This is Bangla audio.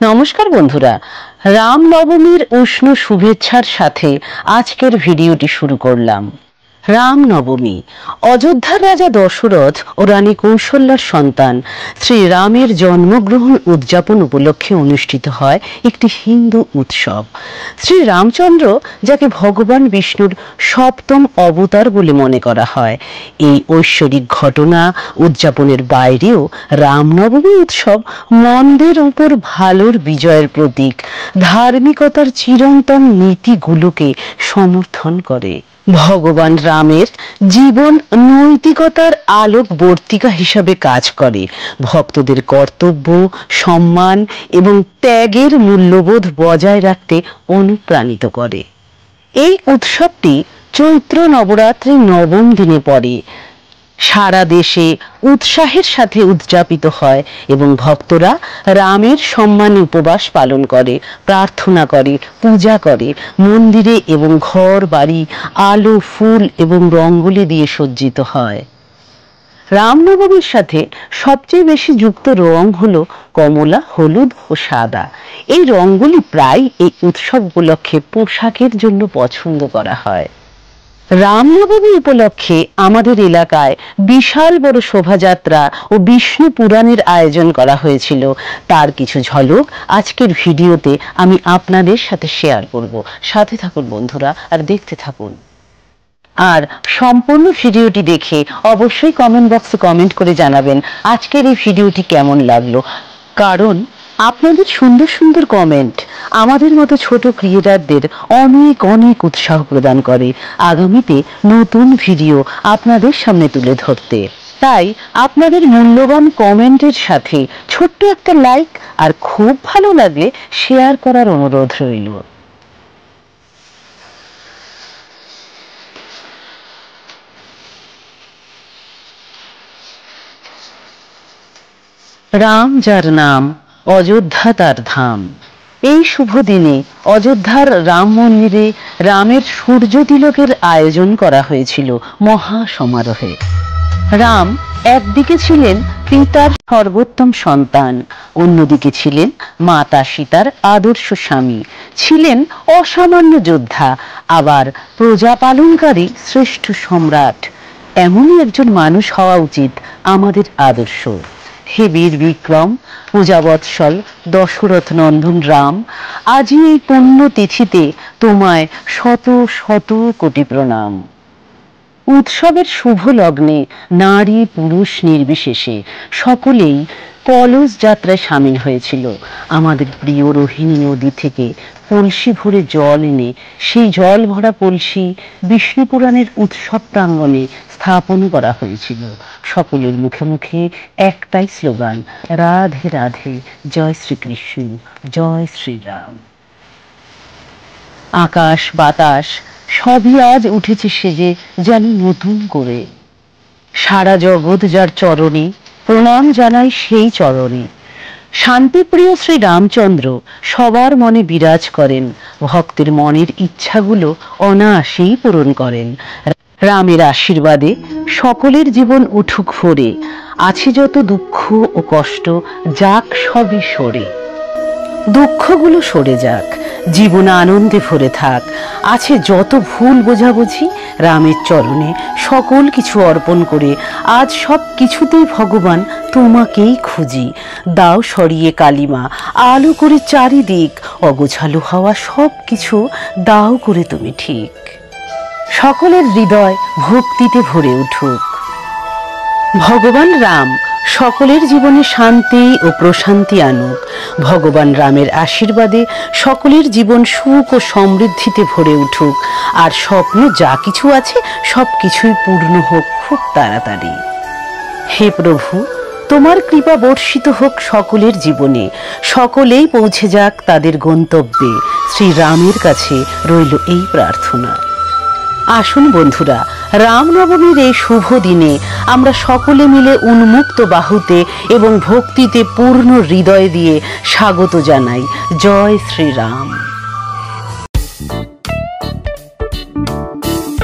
নমস্কার বন্ধুরা, রামনবমীর উষ্ণ শুভেচ্ছার সাথে আজকের ভিডিওটি শুরু করলাম। রামনবমী অযোধ্যার রাজা দশরথ ও রানী কৌশল্যার সন্তান শ্রীরামের জন্মগ্রহণ উদযাপন উপলক্ষে অনুষ্ঠিত হয় একটি হিন্দু উৎসব। শ্রীরামচন্দ্র, যাকে ভগবান বিষ্ণুর সপ্তম অবতার বলে মনে করা হয়, এই ঐশ্বরিক ঘটনা উদযাপনের বাইরেও রামনবমী উৎসব মন্দের উপর ভালোর বিজয়ের প্রতীক, ধার্মিকতার চিরন্তন নীতিগুলোকে সমর্থন করে। ভগবান রামের জীবন নৈতিকতার আলোকবর্তিকা হিসাবে কাজ করে, ভক্তদের কর্তব্য, সম্মান এবং ত্যাগের মূল্যবোধ বজায় রাখতে অনুপ্রাণিত করে। এই উৎসবটি চৈত্র নবরাত্রির নবম দিনে পড়ে। সারা দেশে উৎসাহের সাথে উদযাপিত হয় এবং ভক্তরা রামের সম্মানে উপবাস পালন করে, প্রার্থনা করে, পূজা করে। মন্দিরে এবং ঘর বাড়ি আলো, ফুল এবং রঙ্গোলি দিয়ে সজ্জিত হয়। রামনবমীর সাথে সবচেয়ে বেশি যুক্ত রং হলো কমলা, হলুদ ও সাদা। এই রঙগুলি প্রায় এই উৎসব উপলক্ষে পোশাকের জন্য পছন্দ করা হয়। রামনবমী উপলক্ষে আমাদের এলাকায় বিশাল বড় শোভাযাত্রা ও বিষ্ণু পুরাণের আয়োজন করা হয়েছিল। তার কিছু ঝলক আজকের ভিডিওতে আমি আপনাদের সাথে শেয়ার করব। সাথে থাকুন বন্ধুরা আর দেখতে থাকুন। আর সম্পূর্ণ ভিডিওটি দেখে অবশ্যই কমেন্ট বক্সে কমেন্ট করে জানাবেন আজকের এই ভিডিওটি কেমন লাগলো, কারণ আপনাদের সুন্দর সুন্দর কমেন্ট আমাদের মতো ছোট ক্রিয়েটারদের অনেক অনেক উৎসাহ প্রদান করে আগামীতে নতুন ভিডিও আপনাদের সামনে তুলে ধরতে। তাই আপনাদের মূল্যবান কমেন্টের সাথে ছোট্ট একটা লাইক আর খুব ভালো লাগলে শেয়ার করার অনুরোধ রইল। রাম যার নাম, অযোধ্যা তার ধাম। এই শুভ দিনে অযোধ্যার রাম মন্দিরে রামের সূর্য তিলকের আয়োজন করা হয়েছিল মহা সমারোহে। রাম একদিকে ছিলেন পিতার সর্বোত্তম সন্তান, অন্যদিকে ছিলেন মাতা সীতার আদর্শ স্বামী, ছিলেন অসামান্য যোদ্ধা, আবার প্রজা পালনকারী শ্রেষ্ঠ সম্রাট। এমনই একজন মানুষ হওয়া উচিত আমাদের আদর্শ। হে বীর বিক্রম, পূজাবৎসল দশরথ নন্দন রাম, আজই এই পুণ্য তিথিতে তোমায় শত শত কোটি প্রণাম। উৎসবের শুভ লগ্নে নারী পুরুষ নির্বিশেষে সকলেই কলস যাত্রায় সামিল হয়েছিল। আমাদের প্রিয় রোহিণী নদী থেকে কলসি ভরে জল এনে সেই জল ভরা কলসি বিষ্ণু পুরাণের উৎসব প্রাঙ্গণে স্থাপন করা হয়েছিল। সকলের মুখে মুখে একটাই স্লোগান, রাধে রাধে, জয় শ্রীকৃষ্ণ, জয় শ্রীরাম। আকাশ বাতাস সবই আজ উঠেছে সেজে যেন নতুন করে। সারা জগৎ যার চরণে, প্রণাম জানাই সেই চরণে। শান্তিপ্রিয় শ্রী রামচন্দ্র সবার মনে বিরাজ করেন, ভক্তের মনের ইচ্ছাগুলো অনায়াসেই পূরণ করেন। রামের আশীর্বাদে সকলের জীবন উঠুক ভরে, আছে যত দুঃখ ও কষ্ট যাক সবই সরে। দুঃখগুলো সরে যাক, জীবন আনন্দে ভরে থাক। আছে যত ভুল বোঝাবুঝি রামের চরণে সকল কিছু অর্পণ করে আজ সব কিছুতেই ভগবান তোমাকেই খুঁজি। দাও সরিয়ে কালিমা, আলো করে চারিদিক, অগোছালো হওয়া সব কিছু দাও করে তুমি ঠিক। সকলের হৃদয় ভক্তিতে ভরে উঠুক। ভগবান রাম সকলের জীবনে শান্তি ও প্রশান্তি আনুক। ভগবান রামের আশীর্বাদে সকলের জীবন সুখ ও সমৃদ্ধিতে ভরে উঠুক। আর স্বপ্ন যা কিছু আছে সব কিছুই পূর্ণ হোক খুব তাড়াতাড়ি। হে প্রভু, তোমার কৃপা বর্ষিত হোক সকলের জীবনে, সকলেই পৌঁছে যাক তাদের গন্তব্যে। শ্রীরামের কাছে রইল এই প্রার্থনা। আসুন বন্ধুরা, রামনবমীর এই শুভ দিনে আমরা সকলে মিলে উন্মুক্ত বাহুতে এবং ভক্তিতে পূর্ণ হৃদয় দিয়ে স্বাগত জানাই। জয় শ্রীরাম।